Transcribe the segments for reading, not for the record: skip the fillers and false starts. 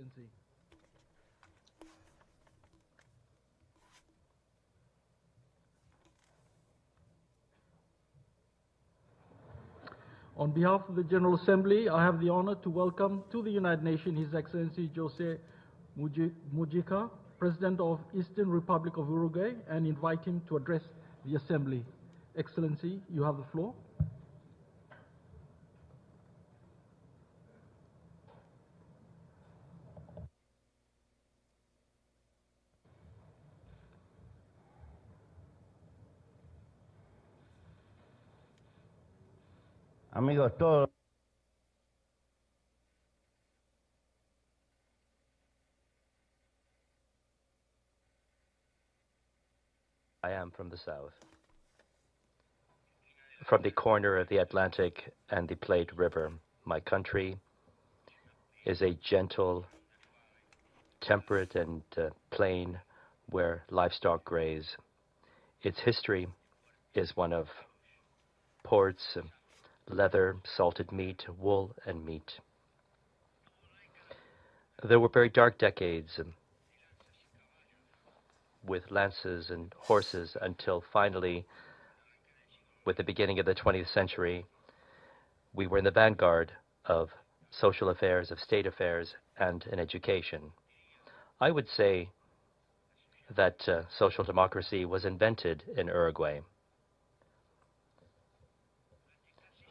Excellency. On behalf of the General Assembly, I have the honor to welcome to the United Nations His Excellency Jose Mujica, President of Eastern Republic of Uruguay, and invite him to address the Assembly. Excellency, you have the floor. Amigos todos, I am from the south, from the corner of the Atlantic and the Plate River. My country is a gentle, temperate and plain where livestock graze. Its history is one of ports, leather, salted meat, wool, and meat. There were very dark decades with lances and horses until finally, with the beginning of the 20th century, we were in the vanguard of social affairs, of state affairs, and in education. I would say that social democracy was invented in Uruguay.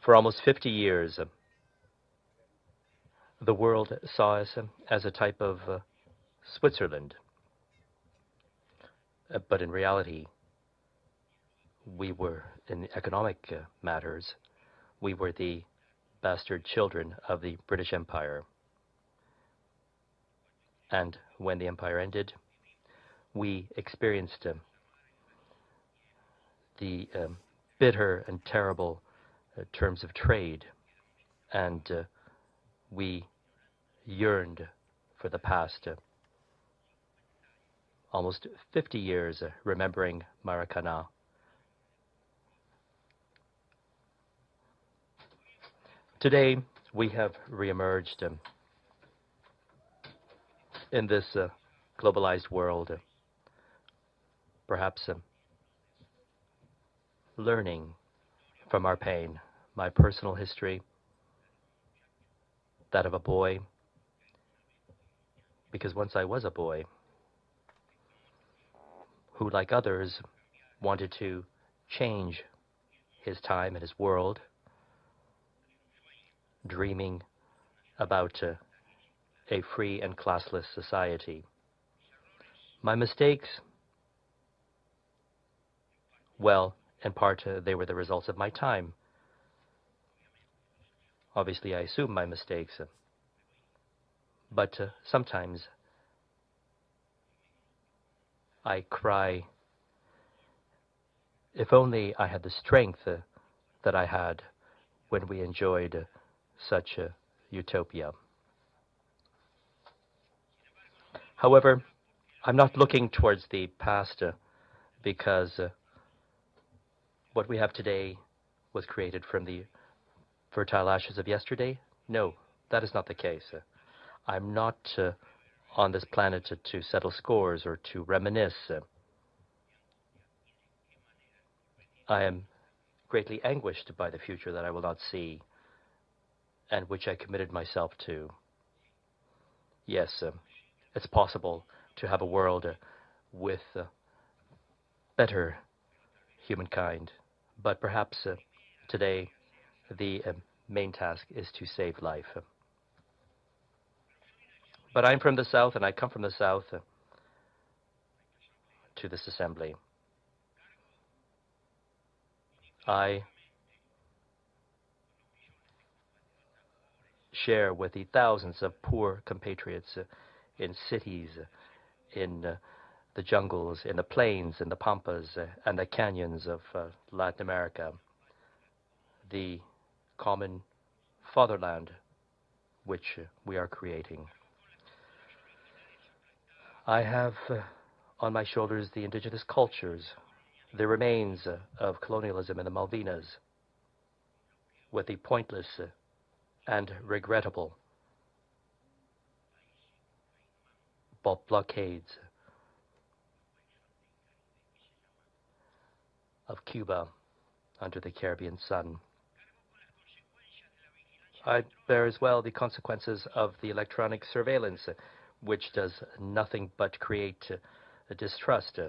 For almost 50 years, the world saw us as a type of Switzerland. But in reality, we were, in economic matters, we were the bastard children of the British Empire. And when the empire ended, we experienced the bitter and terrible terms of trade, and we yearned for the past almost 50 years remembering Maracana. Today, we have reemerged in this globalized world, perhaps learning from our pain. My personal history, that of a boy, because once I was a boy who, like others, wanted to change his time and his world, dreaming about a free and classless society. My mistakes, well, in part, they were the results of my time. Obviously, I assume my mistakes, but sometimes I cry, if only I had the strength that I had when we enjoyed such a utopia. However, I'm not looking towards the past because what we have today was created from the fertile ashes of yesterday. No, that is not the case. I'm not on this planet to settle scores or to reminisce. I am greatly anguished by the future that I will not see and which I committed myself to. Yes, it's possible to have a world with better humankind, but perhaps today the main task is to save life. But I'm from the South, and I come from the South to this assembly. I share with the thousands of poor compatriots in cities, in the jungles, in the plains, in the pampas, and the canyons of Latin America, the common fatherland which we are creating. I have on my shoulders the indigenous cultures, the remains of colonialism in the Malvinas, with the pointless and regrettable blockades of Cuba under the Caribbean sun. I bear as well the consequences of the electronic surveillance, which does nothing but create a distrust,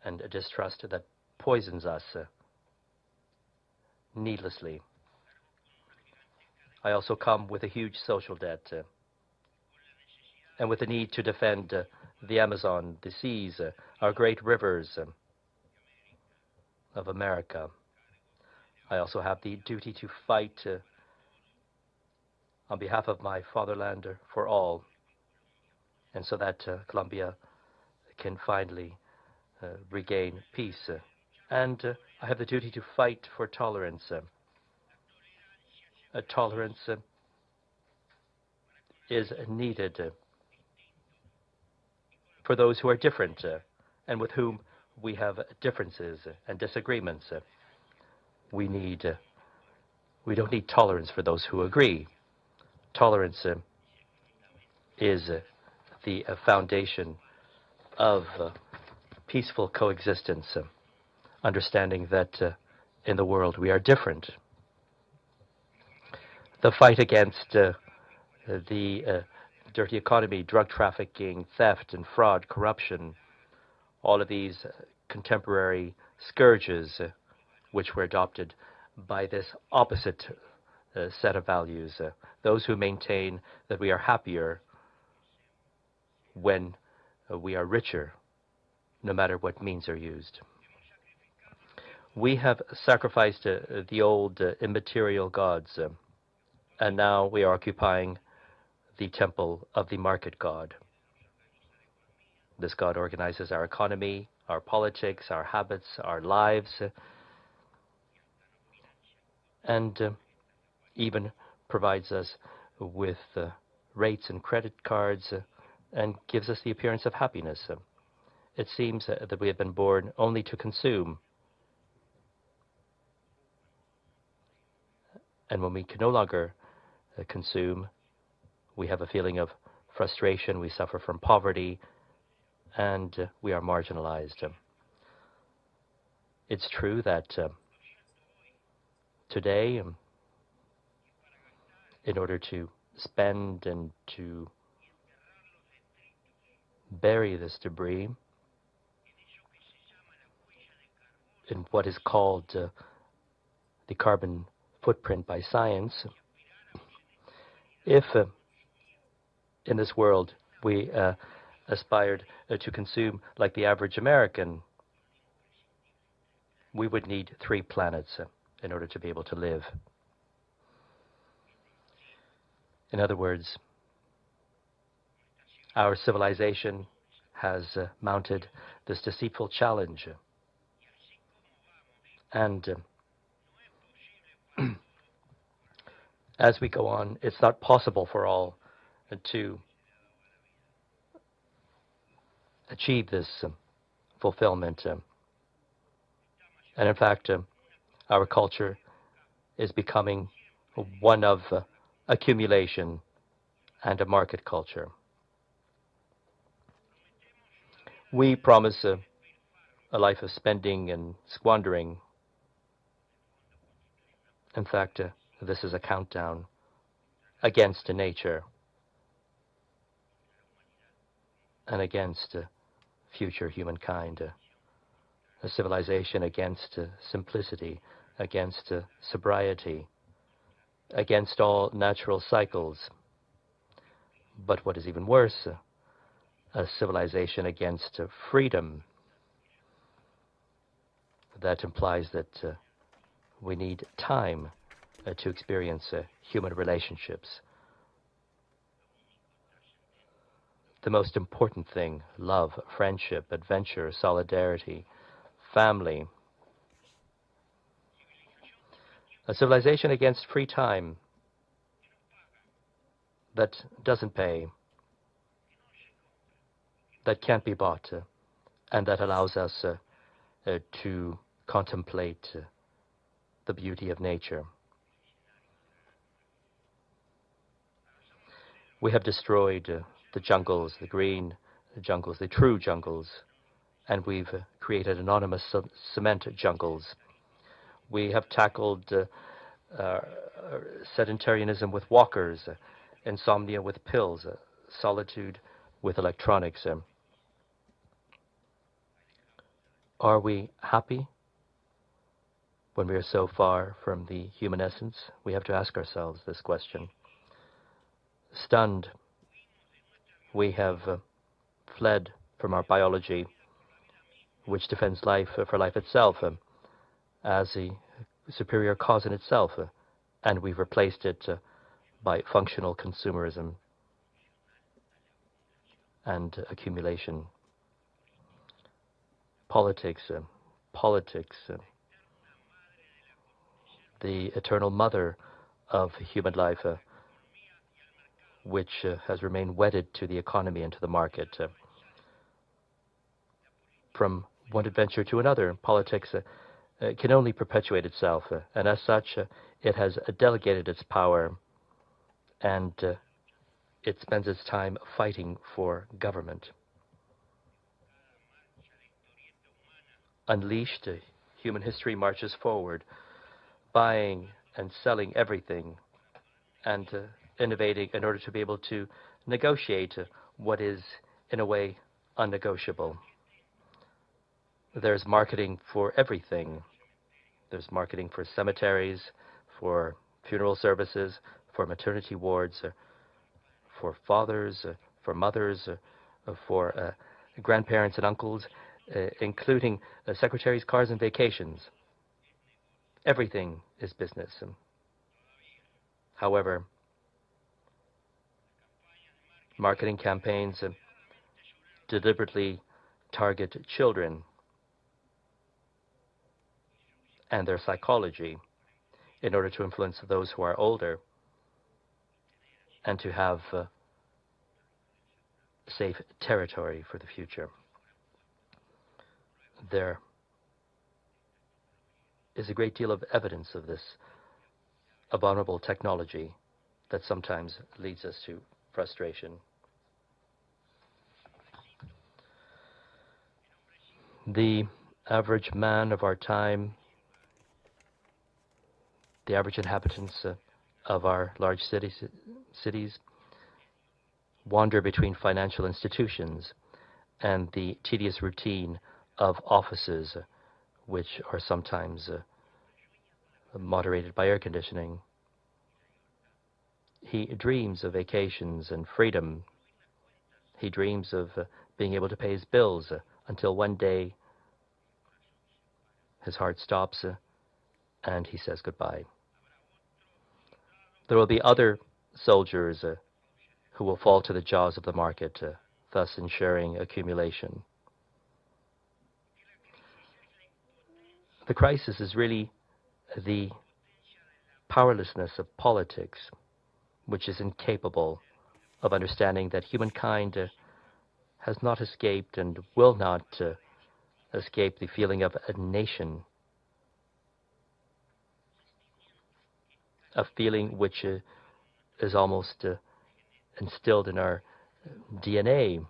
and a distrust that poisons us needlessly. I also come with a huge social debt, and with the need to defend the Amazon, the seas, our great rivers of America. I also have the duty to fight on behalf of my fatherland for all, and so that Colombia can finally regain peace. And I have the duty to fight for tolerance. Tolerance is needed for those who are different and with whom we have differences and disagreements. We don't need tolerance for those who agree. Tolerance is the foundation of peaceful coexistence, understanding that in the world we are different. The fight against the dirty economy, drug trafficking, theft and fraud, corruption, all of these contemporary scourges which were adopted by this opposite set of values, those who maintain that we are happier when we are richer, no matter what means are used. We have sacrificed the old immaterial gods, and now we are occupying the temple of the market god. This god organizes our economy, our politics, our habits, our lives, and even provides us with rates and credit cards and gives us the appearance of happiness. It seems that we have been born only to consume. And when we can no longer consume, we have a feeling of frustration, we suffer from poverty, and we are marginalized. It's true that today, in order to spend and to bury this debris in what is called the carbon footprint by science, if in this world we aspired to consume like the average American, we would need 3 planets in order to be able to live. In other words, our civilization has mounted this deceitful challenge. And as we go on, it's not possible for all to achieve this fulfillment. And in fact, our culture is becoming one of accumulation and a market culture. We promise a life of spending and squandering. In fact, this is a countdown against nature and against future humankind, a civilization against simplicity, against sobriety, against all natural cycles. But what is even worse, a civilization against freedom. That implies that we need time to experience human relationships. The most important thing, love, friendship, adventure, solidarity, family. A civilization against free time that doesn't pay, that can't be bought, and that allows us to contemplate the beauty of nature. We have destroyed the jungles, the green jungles, the true jungles, and we've created anonymous cement jungles. We have tackled sedentarianism with walkers, insomnia with pills, solitude with electronics. Are we happy when we are so far from the human essence? We have to ask ourselves this question. Stunned, we have fled from our biology, which defends life for life itself as a superior cause in itself, and we've replaced it by functional consumerism and accumulation. Politics, the eternal mother of human life, which has remained wedded to the economy and to the market. From one adventure to another, politics can only perpetuate itself, and as such, it has delegated its power, and it spends its time fighting for government. Unleashed, human history marches forward, buying and selling everything, and innovating in order to be able to negotiate what is, in a way, unnegotiable. There's marketing for everything. There's marketing for cemeteries, for funeral services, for maternity wards, for fathers, for mothers, for grandparents and uncles, including secretaries, cars, and vacations. Everything is business. However, marketing campaigns deliberately target children and their psychology in order to influence those who are older and to have safe territory for the future. There is a great deal of evidence of this abominable technology that sometimes leads us to frustration. The average man of our time, the average inhabitants of our large cities wander between financial institutions and the tedious routine of offices, which are sometimes moderated by air conditioning. He dreams of vacations and freedom. He dreams of being able to pay his bills until one day his heart stops and he says goodbye. There will be other soldiers who will fall to the jaws of the market, thus ensuring accumulation. The crisis is really the powerlessness of politics, which is incapable of understanding that humankind has not escaped and will not escape the feeling of a nation, a feeling which is almost instilled in our DNA.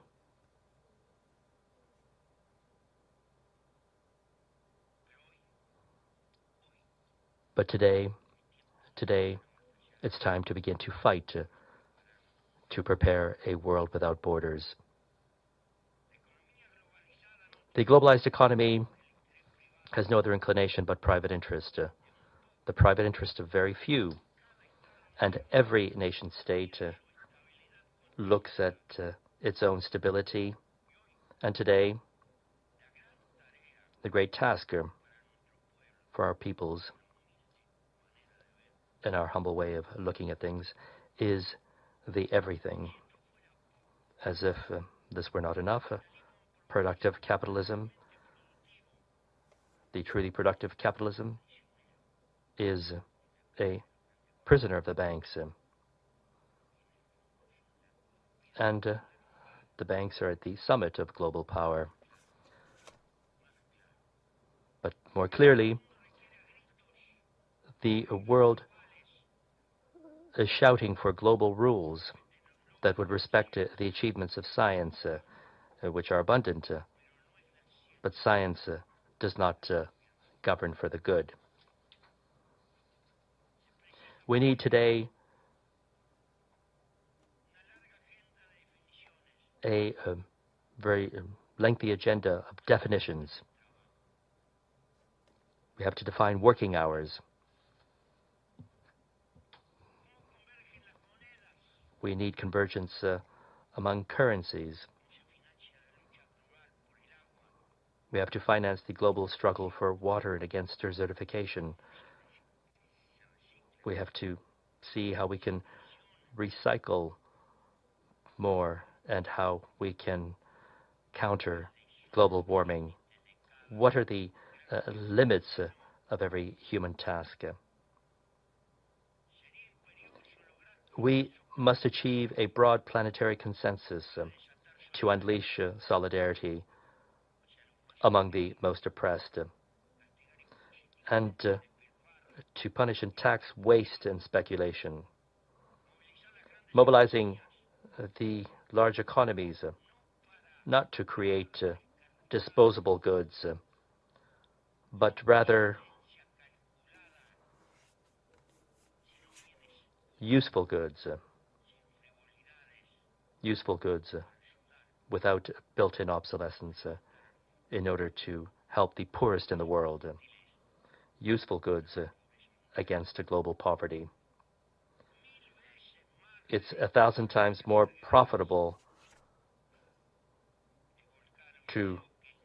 But today, it's time to begin to fight to prepare a world without borders. The globalized economy has no other inclination but private interest, the private interest of very few. And every nation state looks at its own stability. And today, the great task for our peoples, in our humble way of looking at things, is the everything. As if this were not enough, productive capitalism, the truly productive capitalism, is a prisoner of the banks. And the banks are at the summit of global power. But more clearly, the world is shouting for global rules that would respect the achievements of science, which are abundant, but science does not govern for the good. We need today a very lengthy agenda of definitions. We have to define working hours. We need convergence among currencies. We have to finance the global struggle for water and against desertification. We have to see how we can recycle more and how we can counter global warming. What are the limits of every human task? We must achieve a broad planetary consensus to unleash solidarity among the most oppressed, and to punish and tax waste and speculation, mobilizing the large economies not to create disposable goods, but rather useful goods without built-in obsolescence in order to help the poorest in the world. Useful goods against global poverty. It's 1,000 times more profitable to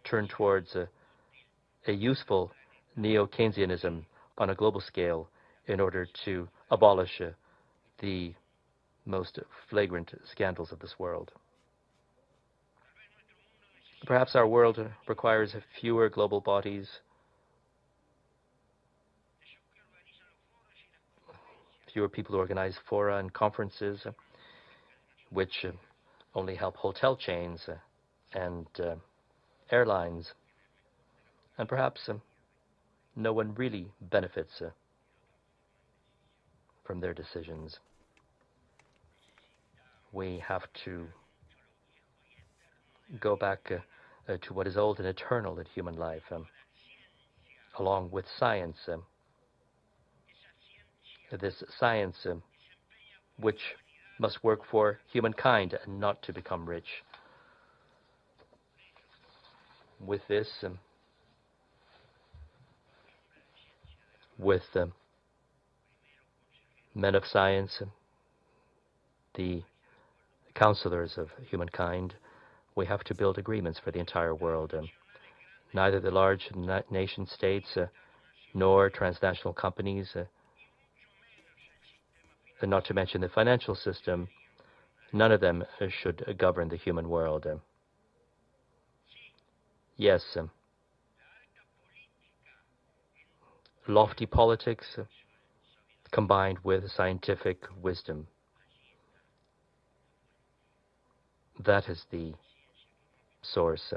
turn towards a useful neo-Keynesianism on a global scale in order to abolish the most flagrant scandals of this world. Perhaps our world requires fewer global bodies, fewer people who organize fora and conferences, which only help hotel chains and airlines, and perhaps no one really benefits from their decisions. We have to go back to what is old and eternal in human life, along with science. This science which must work for humankind and not to become rich. With this, with men of science, the counselors of humankind, we have to build agreements for the entire world. Neither the large nation states nor transnational companies, and not to mention the financial system, none of them should govern the human world. Yes, lofty politics combined with scientific wisdom. That is the source.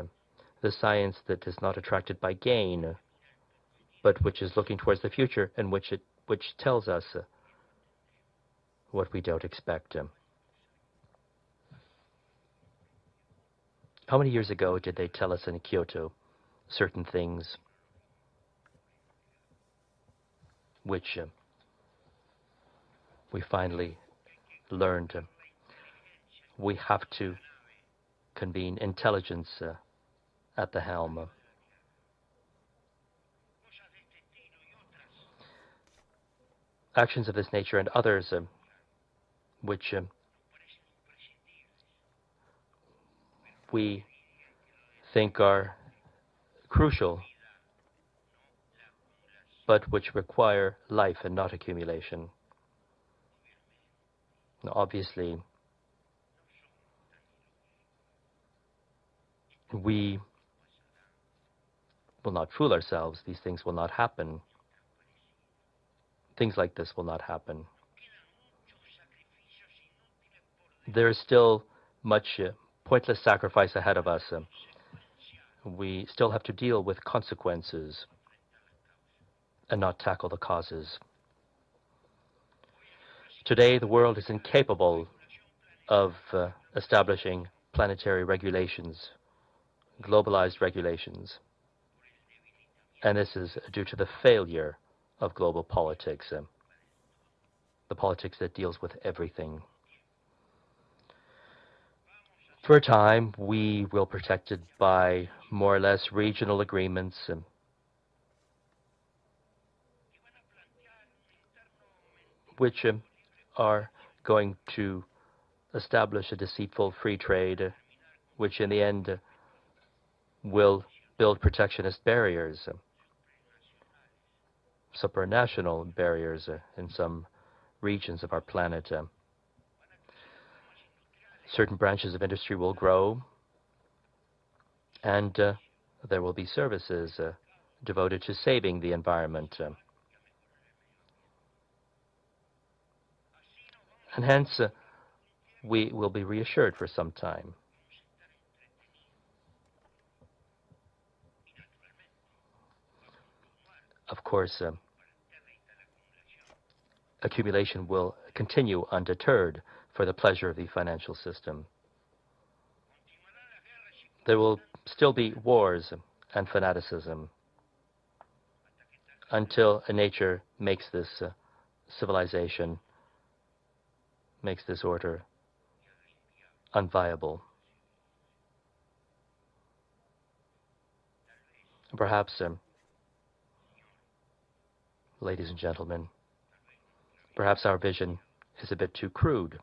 The science that is not attracted by gain, but which is looking towards the future and which tells us what we don't expect. How many years ago did they tell us in Kyoto certain things which we finally learned? We have to convene intelligence at the helm. Actions of this nature and others which we think are crucial, but which require life and not accumulation. Now, obviously, we will not fool ourselves. These things will not happen. Things like this will not happen. There is still much pointless sacrifice ahead of us. We still have to deal with consequences and not tackle the causes. Today, the world is incapable of establishing planetary regulations globalized regulations. And this is due to the failure of global politics, the politics that deals with everything. For a time, we will be protected by more or less regional agreements, which are going to establish a deceitful free trade, which in the end will build protectionist barriers, supranational barriers in some regions of our planet. Certain branches of industry will grow, and there will be services devoted to saving the environment. And hence, we will be reassured for some time. Of course, accumulation will continue undeterred for the pleasure of the financial system. There will still be wars and fanaticism until nature makes this civilization, makes this order unviable. Perhaps, ladies and gentlemen, perhaps our vision is a bit too crude,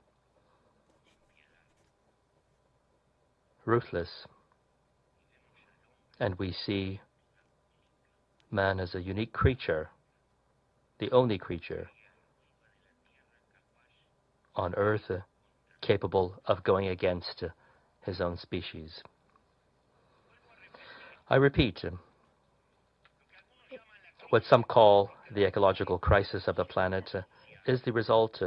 ruthless, and we see man as a unique creature, the only creature on Earth capable of going against his own species. I repeat, what some call the ecological crisis of the planet is the result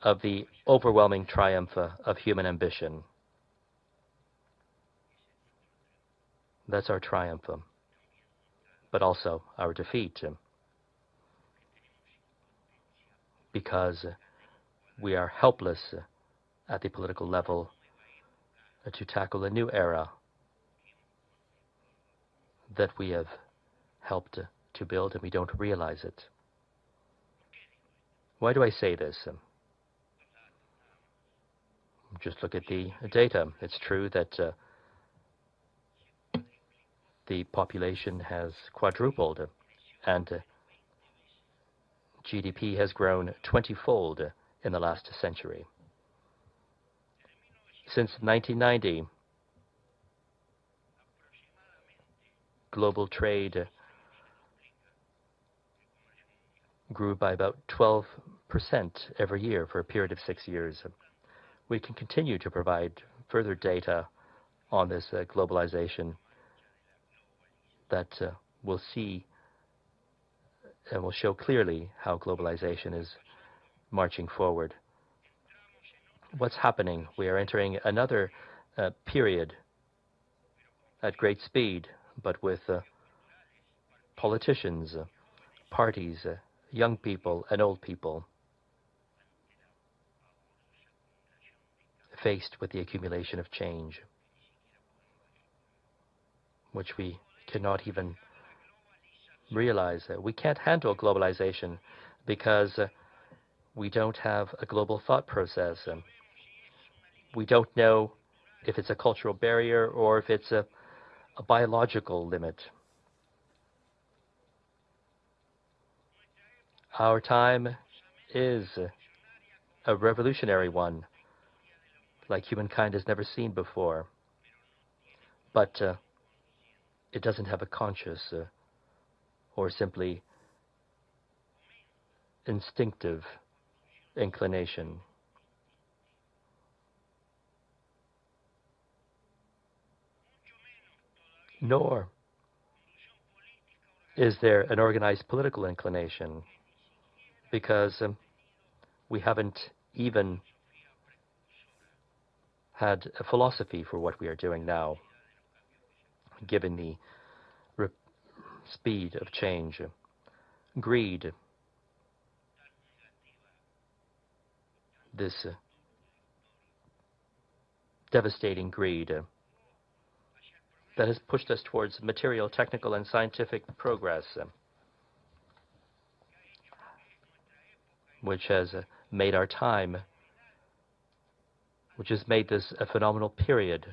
of the overwhelming triumph of human ambition. That's our triumph, but also our defeat, because we are helpless at the political level to tackle a new era that we have helped to build, and we don't realize it. Why do I say this? Just look at the data. It's true that the population has quadrupled, and GDP has grown 20-fold in the last century. Since 1990, global trade grew by about 12% every year for a period of 6 years. We can continue to provide further data on this globalization that will see and will show clearly how globalization is marching forward. What's happening? We are entering another period at great speed, but with politicians, parties, young people and old people faced with the accumulation of change, which we cannot even realize. We can't handle globalization because we don't have a global thought process. We don't know if it's a cultural barrier or if it's a biological limit. Our time is a revolutionary one, like humankind has never seen before. But it doesn't have a conscious or simply instinctive inclination. Nor is there an organized political inclination, because we haven't even had a philosophy for what we are doing now, given the speed of change. Greed, this devastating greed that has pushed us towards material, technical, and scientific progress, which has made our time, which has made this a phenomenal period,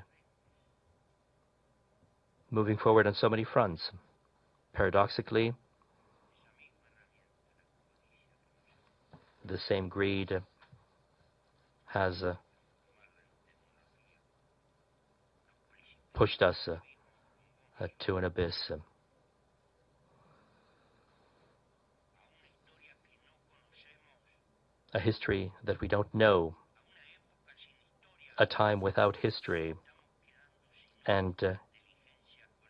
moving forward on so many fronts. Paradoxically, the same greed has pushed us to an abyss. A history that we don't know, a time without history, and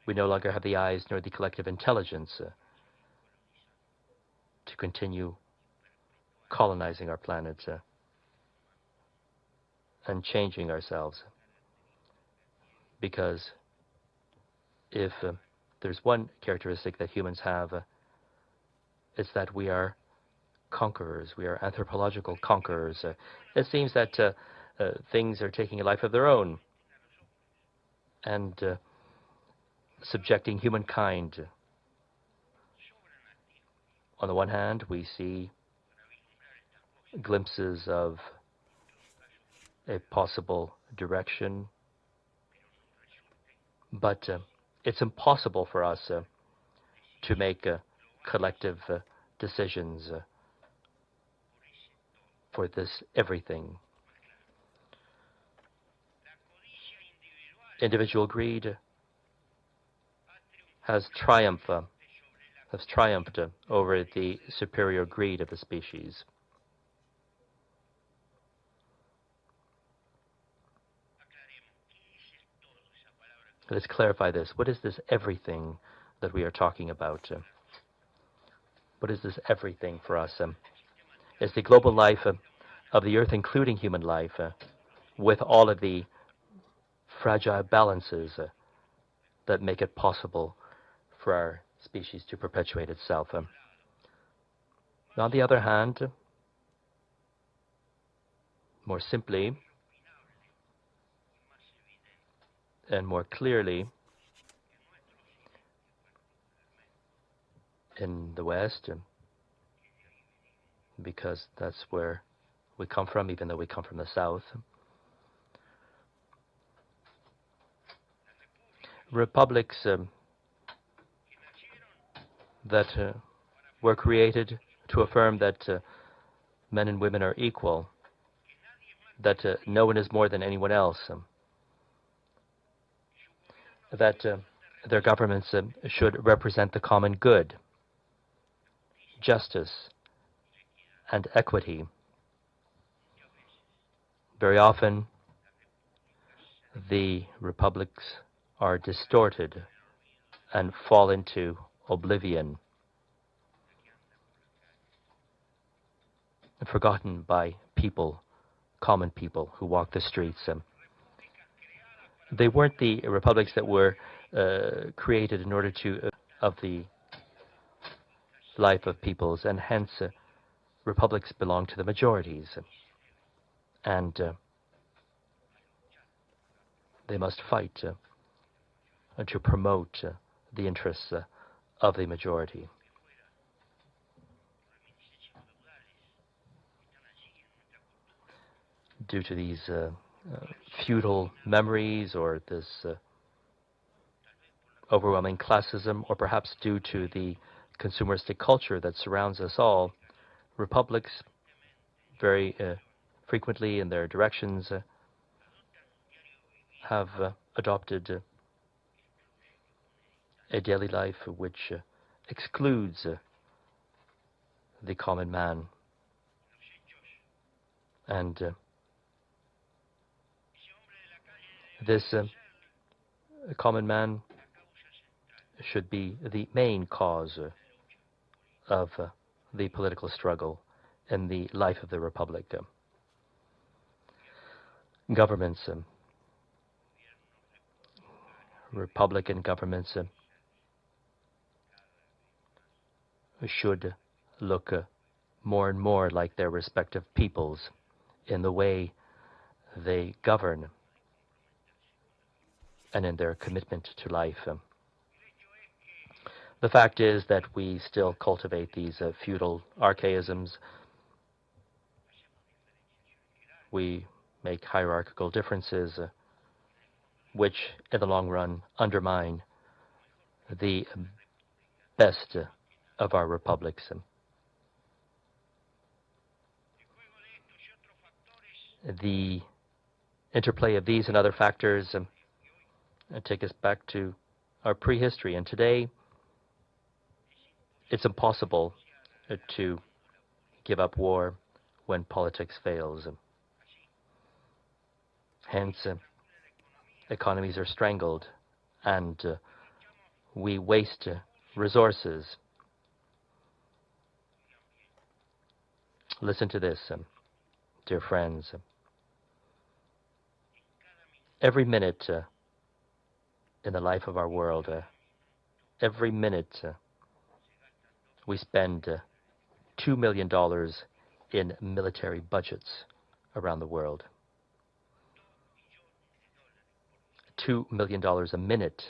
we no longer have the eyes nor the collective intelligence to continue colonizing our planet and changing ourselves. Because if there's one characteristic that humans have, it's that we are conquerors. We are anthropological conquerors. It seems that things are taking a life of their own and subjecting humankind. On the one hand, we see glimpses of a possible direction, but it's impossible for us to make collective decisions for this everything. Individual greed has triumphed over the superior greed of the species. Let's clarify this. What is this everything that we are talking about? What is this everything for us? It's the global life of the Earth, including human life, with all of the fragile balances that make it possible for our species to perpetuate itself. On the other hand, more simply and more clearly, in the West, because that's where we come from, even though we come from the South, republics that were created to affirm that men and women are equal, that no one is more than anyone else, that their governments should represent the common good, justice, and equity. Very often, the republics are distorted and fall into oblivion, forgotten by people, common people who walk the streets. They weren't the republics that were created in order to of the life of peoples, and hence republics belong to the majorities, and they must fight to promote the interests of the majority. Due to these feudal memories, or this overwhelming classism, or perhaps due to the consumeristic culture that surrounds us all, republics very frequently in their directions have adopted a daily life which excludes the common man. And this common man should be the main cause of the political struggle in the life of the republic. Governments, Republican governments, should look more and more like their respective peoples in the way they govern, and in their commitment to life. The fact is that we still cultivate these feudal archaisms. We make hierarchical differences, which in the long run undermine the best of our republics. The interplay of these and other factors take us back to our prehistory, and today it's impossible to give up war when politics fails. Hence, economies are strangled, and we waste resources. Listen to this, dear friends. Every minute in the life of our world, every minute we spend $2 million in military budgets around the world. $2 million a minute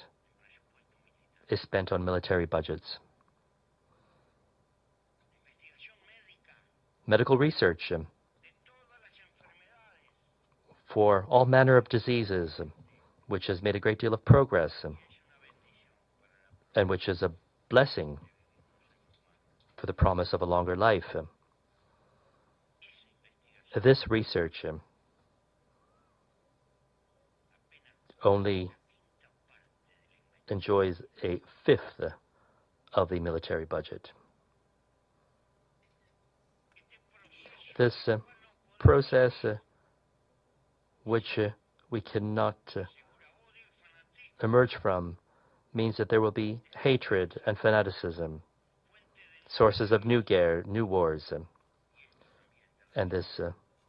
is spent on military budgets. Medical research for all manner of diseases, which has made a great deal of progress, and which is a blessing for the promise of a longer life. This research only enjoys a fifth of the military budget. This process, which we cannot emerge from, means that there will be hatred and fanaticism, sources of new wars, and this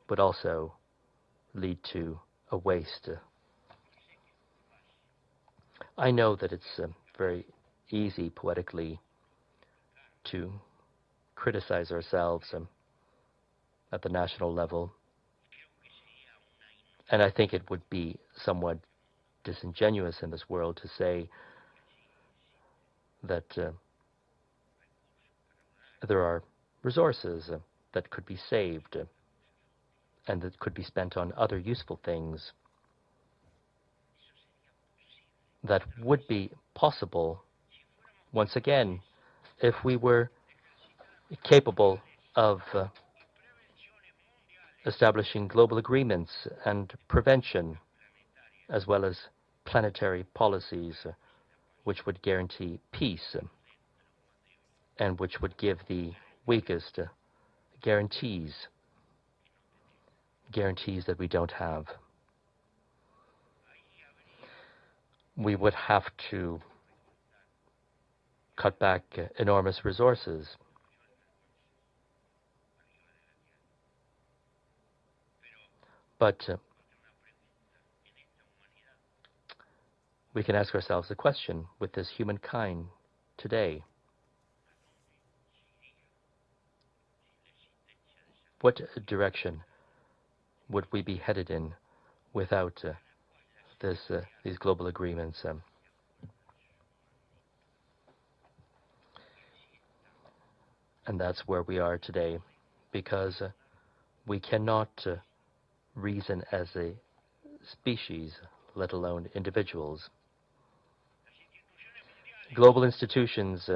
would also lead to a waste. I know that it's very easy poetically to criticize ourselves at the national level, and I think it would be somewhat disingenuous in this world to say that there are resources that could be saved and that could be spent on other useful things. That would be possible, once again, if we were capable of establishing global agreements and prevention, as well as planetary policies which would guarantee peace and which would give the weakest guarantees that we don't have. We would have to cut back enormous resources. But we can ask ourselves the question, with this humankind today, what direction would we be headed in without these global agreements? And that's where we are today, because we cannot reason as a species, let alone individuals. Global institutions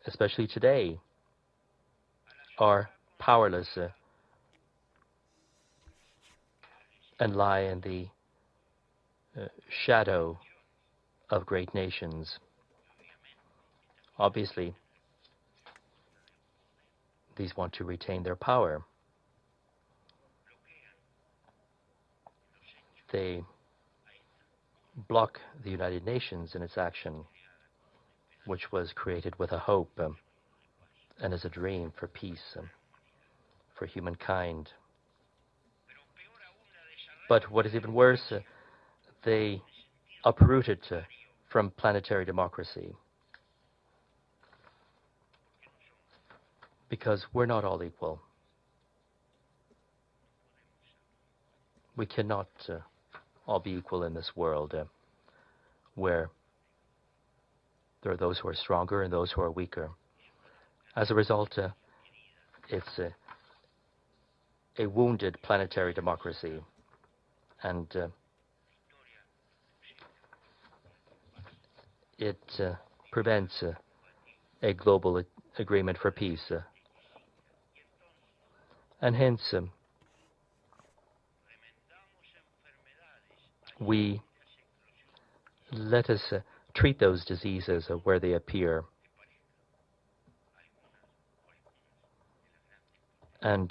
especially today, are powerless and lie in the shadow of great nations. Obviously, these want to retain their power. They block the United Nations in its action, which was created with a hope and as a dream for peace for humankind. But what is even worse, they uproot it from planetary democracy, because we're not all equal. We cannot all be equal in this world where there are those who are stronger and those who are weaker. As a result, it's a wounded planetary democracy, and it prevents a global agreement for peace. And hence, we let us treat those diseases where they appear. And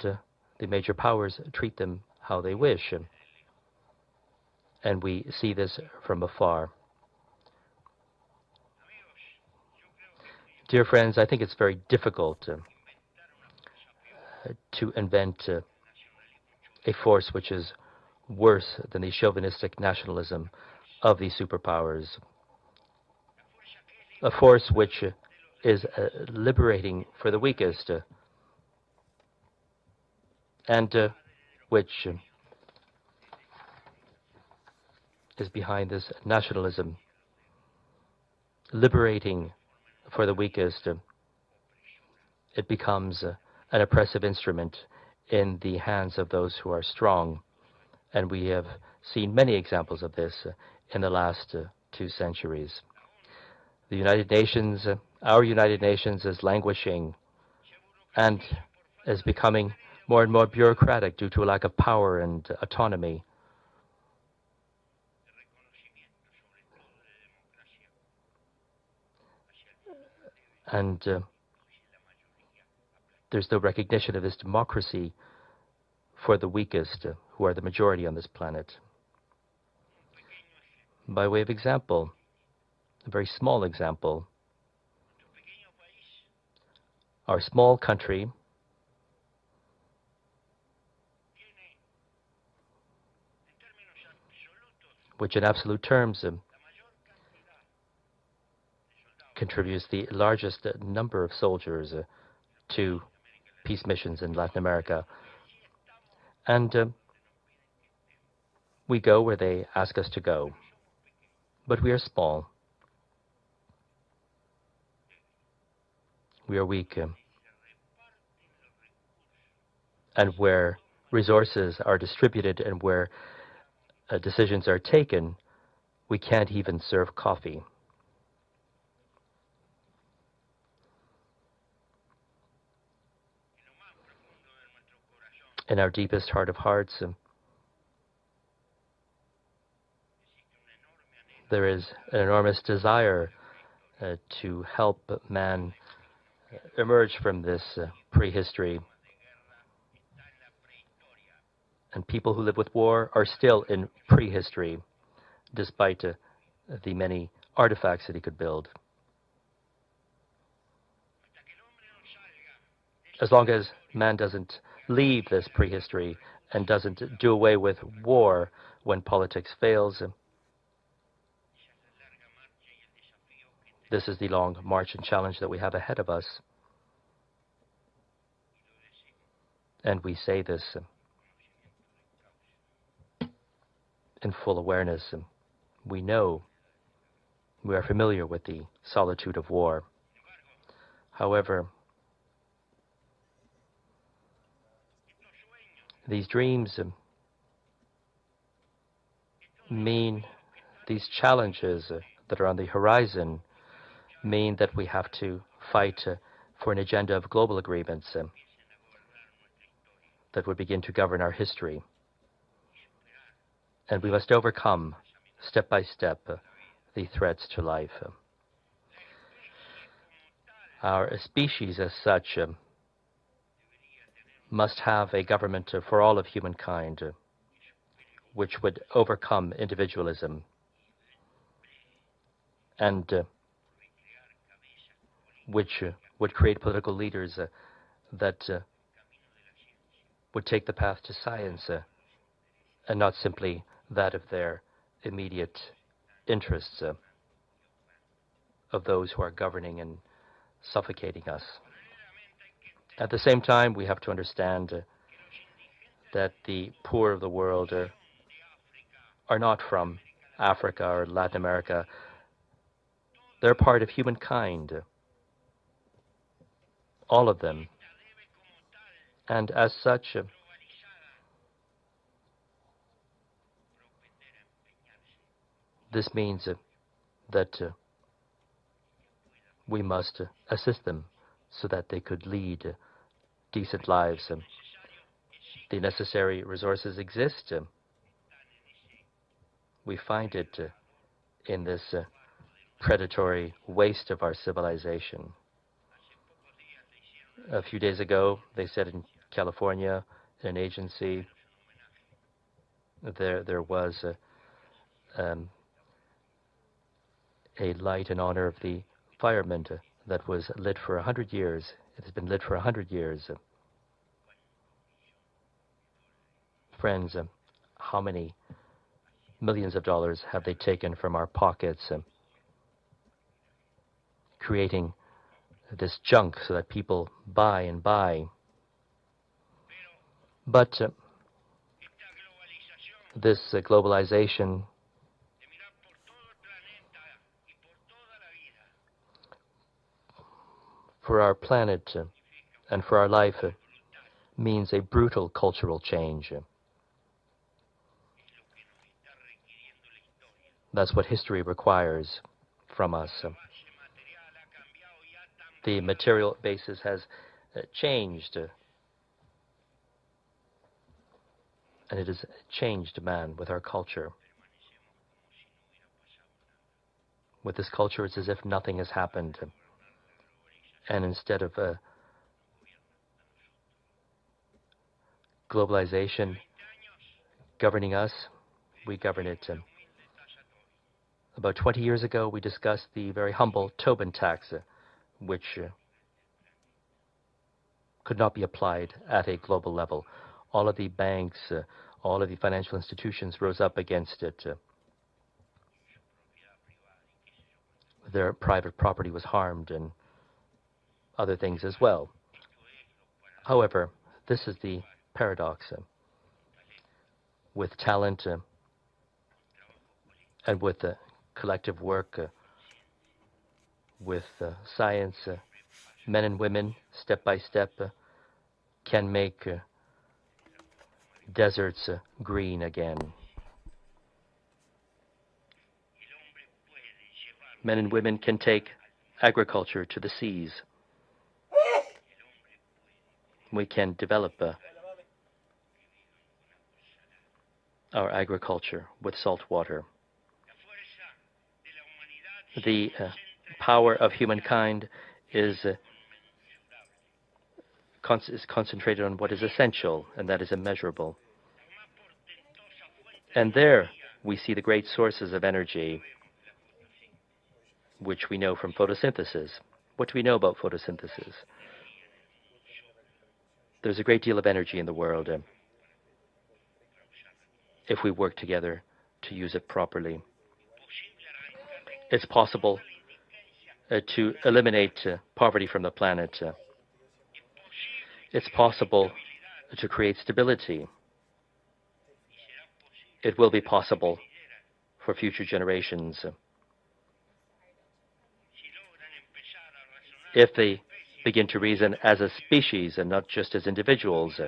the major powers treat them how they wish. And we see this from afar. Dear friends, I think it's very difficult to invent a force which is worse than the chauvinistic nationalism of these superpowers. A force which is liberating for the weakest and which is behind this nationalism, liberating for the weakest. It becomes an oppressive instrument in the hands of those who are strong. And we have seen many examples of this in the last 2 centuries. The United Nations, our United Nations, is languishing and is becoming more and more bureaucratic due to a lack of power and autonomy. And there's no recognition of this democracy for the weakest, who are the majority on this planet. By way of example, a very small example, our small country which in absolute terms contributes the largest number of soldiers to peace missions in Latin America. And we go where they ask us to go. But we are small. We are weak. And where resources are distributed and where decisions are taken, we can't even serve coffee. In our deepest heart of hearts, there is an enormous desire to help man emerge from this prehistory. And people who live with war are still in prehistory, despite the many artifacts that he could build. As long as man doesn't leave this prehistory and doesn't do away with war when politics fails, this is the long march and challenge that we have ahead of us. And we say this in full awareness. We know, we are familiar with the solitude of war. However, these dreams mean, these challenges that are on the horizon mean that we have to fight for an agenda of global agreements that would begin to govern our history. And we must overcome, step by step, the threats to life. Our species as such must have a government for all of humankind, which would overcome individualism and which would create political leaders that would take the path to science and not simply that of their immediate interests of those who are governing and suffocating us. At the same time, we have to understand that the poor of the world are not from Africa or Latin America. They're part of humankind, all of them. And as such, this means that we must assist them so that they could lead decent lives. The necessary resources exist. We find it in this predatory waste of our civilization. A few days ago, they said in California, in an agency, there was a light in honor of the firemen that was lit for 100 years. It has been lit for 100 years. Friends, how many millions of dollars have they taken from our pockets, creating this junk so that people buy and buy? But this globalization for our planet and for our life means a brutal cultural change. That's what history requires from us. The material basis has changed, and it has changed man with our culture. With this culture, it's as if nothing has happened. And instead of globalization governing us, we govern it. About 20 years ago, we discussed the very humble Tobin tax, which could not be applied at a global level. All of the banks, all of the financial institutions rose up against it. Their private property was harmed and other things as well. However, this is the paradox. With talent and with collective work, with science, men and women, step by step, can make deserts green again. Men and women can take agriculture to the seas. We can develop our agriculture with salt water. The power of humankind is concentrated on what is essential, and that is immeasurable. And there we see the great sources of energy, which we know from photosynthesis. What do we know about photosynthesis? There's a great deal of energy in the world if we work together to use it properly. It's possible to eliminate poverty from the planet. It's possible to create stability. It will be possible for future generations. If they begin to reason as a species and not just as individuals,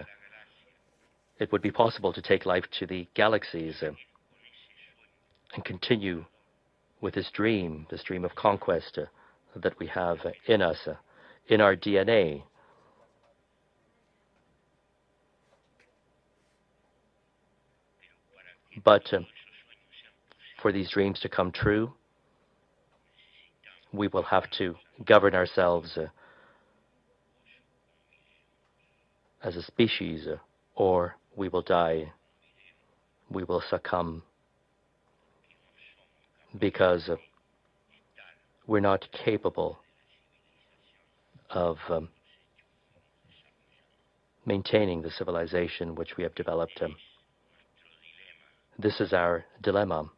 it would be possible to take life to the galaxies and continue with this dream of conquest that we have in us, in our DNA. But for these dreams to come true, we will have to govern ourselves as a species, or we will die. We will succumb because we're not capable of maintaining the civilization which we have developed. This is our dilemma.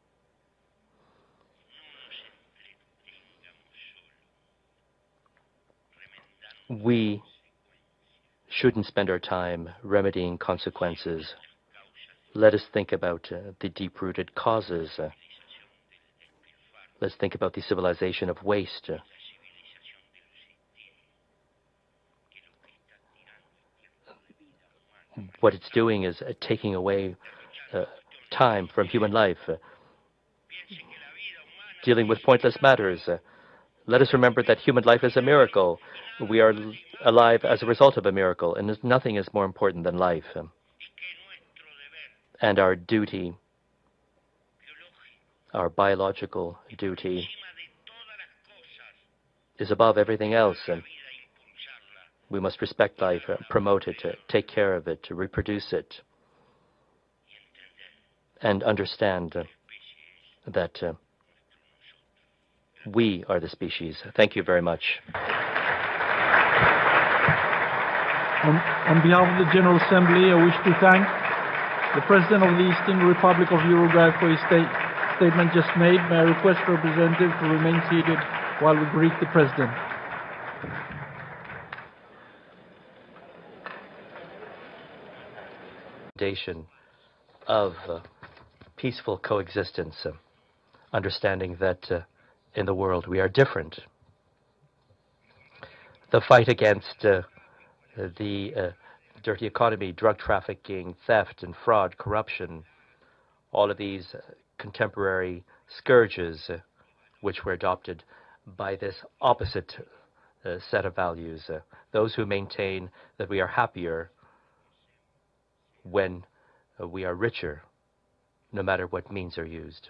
We shouldn't spend our time remedying consequences, Let us think about the deep-rooted causes. Let's think about the civilization of waste. What it's doing is taking away time from human life, dealing with pointless matters. Let us remember that human life is a miracle. We are alive as a result of a miracle, and nothing is more important than life. And our duty, our biological duty, is above everything else. We must respect life, promote it, take care of it, reproduce it, and understand that we are the species. Thank you very much. On behalf of the General Assembly, I wish to thank the President of the Eastern Republic of Uruguay for his statement just made. May I request the representative to remain seated while we greet the President. Of peaceful coexistence, understanding that in the world we are different. The fight against the dirty economy, drug trafficking, theft and fraud, corruption, all of these contemporary scourges which were adopted by this opposite set of values. Those who maintain that we are happier when we are richer, no matter what means are used.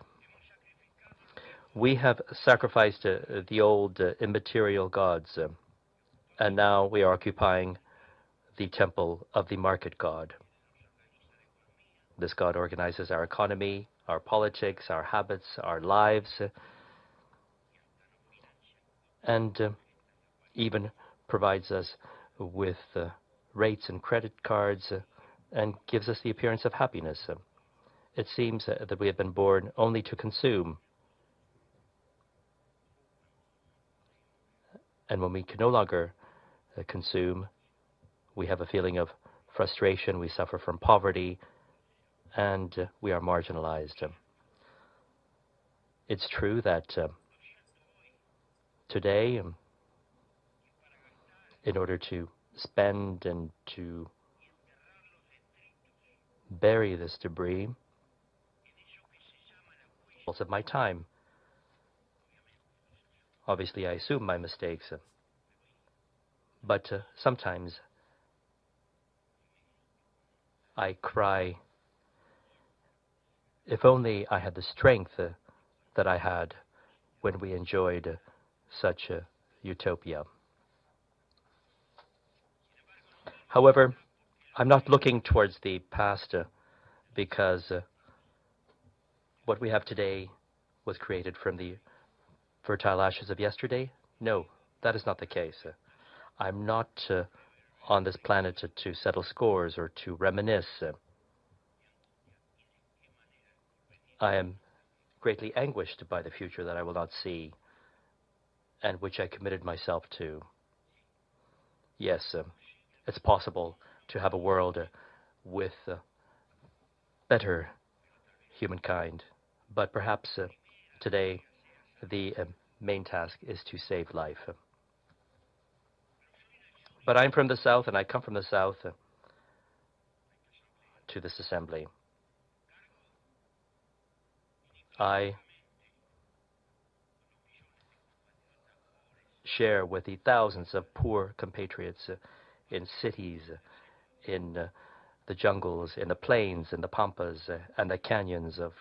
We have sacrificed the old immaterial gods, and now we are occupying the temple of the market god. This god organizes our economy, our politics, our habits, our lives, and even provides us with rates and credit cards and gives us the appearance of happiness. It seems that we have been born only to consume. And when we can no longer consume, we have a feeling of frustration, we suffer from poverty, and we are marginalized. It's true that today, in order to spend and to bury this debris of my time. Obviously, I assume my mistakes, but sometimes I cry, if only I had the strength that I had when we enjoyed such a utopia. However, I'm not looking towards the past because what we have today was created from the fertile ashes of yesterday? No, that is not the case. I'm not on this planet to settle scores or to reminisce. I am greatly anguished by the future that I will not see and which I committed myself to. Yes, it's possible to have a world with better humankind, but perhaps today the main task is to save life. But I'm from the South, and I come from the South to this assembly. I share with the thousands of poor compatriots in cities, in the jungles, in the plains, in the pampas, and the canyons of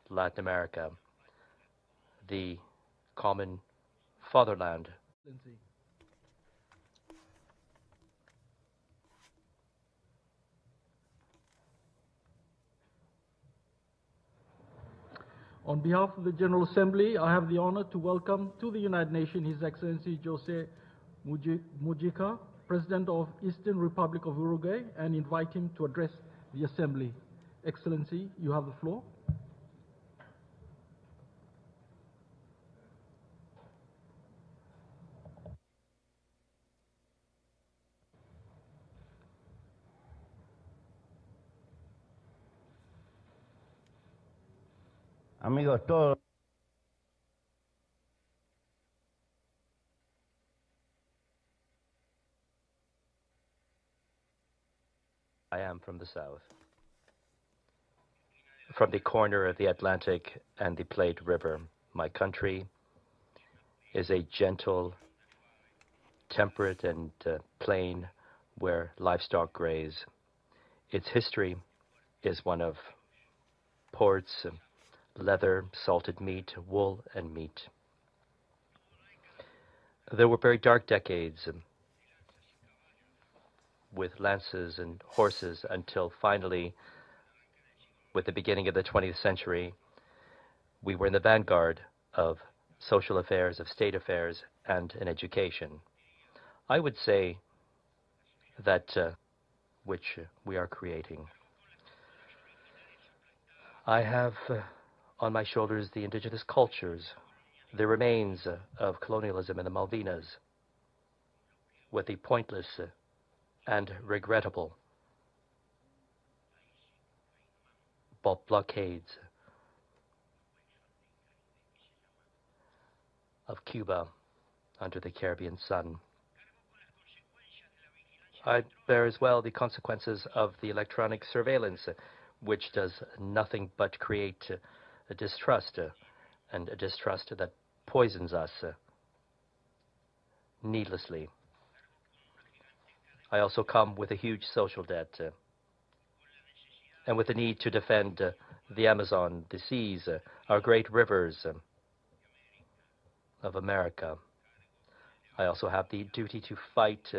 Latin America, the common fatherland. On behalf of the General Assembly, I have the honor to welcome to the United Nations His Excellency Jose Mujica, President of Eastern Republic of Uruguay, and invite him to address the Assembly. Excellency, you have the floor. amigos todos. I am from the south, from the corner of the Atlantic and the Plate River. My country is a gentle, temperate, and plain where livestock graze. Its history is one of ports, leather, salted meat, wool, and meat. There were very dark decades with lances and horses until finally, with the beginning of the 20th century, we were in the vanguard of social affairs, of state affairs, and in education. I would say that which we are creating. I have on my shoulders the indigenous cultures, the remains of colonialism in the Malvinas, with the pointless and regrettable blockades of Cuba under the Caribbean sun. I bear as well the consequences of the electronic surveillance, which does nothing but create a distrust, and a distrust that poisons us needlessly. I also come with a huge social debt, and with the need to defend the Amazon, the seas, our great rivers of America. I also have the duty to fight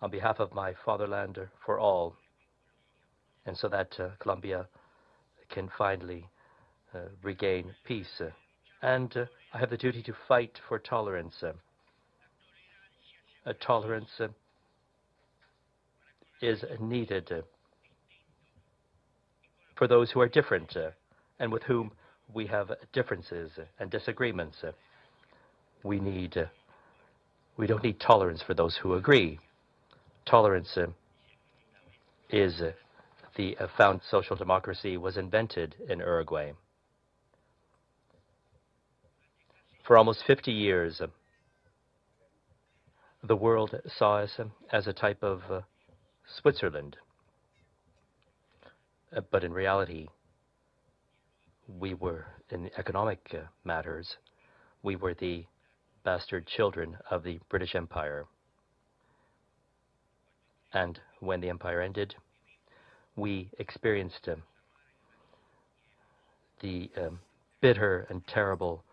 on behalf of my fatherland for all, and so that Colombia can finally regain peace. And I have the duty to fight for tolerance. Tolerance is needed for those who are different and with whom we have differences and disagreements. We don't need tolerance for those who agree. Tolerance is the found social democracy was invented in Uruguay. For almost 50 years, the world saw us as a type of Switzerland. But in reality, we were, in economic matters, we were the bastard children of the British Empire. And when the empire ended, we experienced the bitter and terrible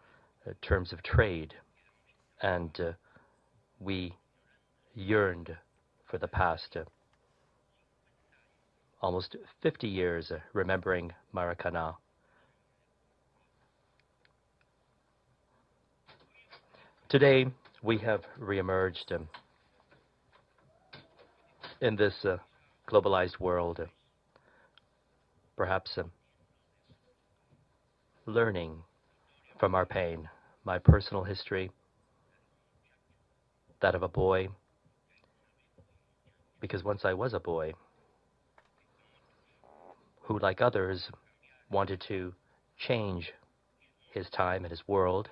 terms of trade, and we yearned for the past almost 50 years, remembering Maracana. Today, we have reemerged in this globalized world, perhaps learning from our pain, my personal history, that of a boy, because once I was a boy who, like others, wanted to change his time and his world,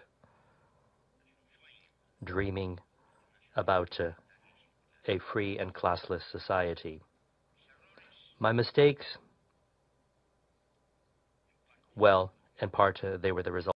dreaming about a free and classless society. My mistakes, well, in part, they were the result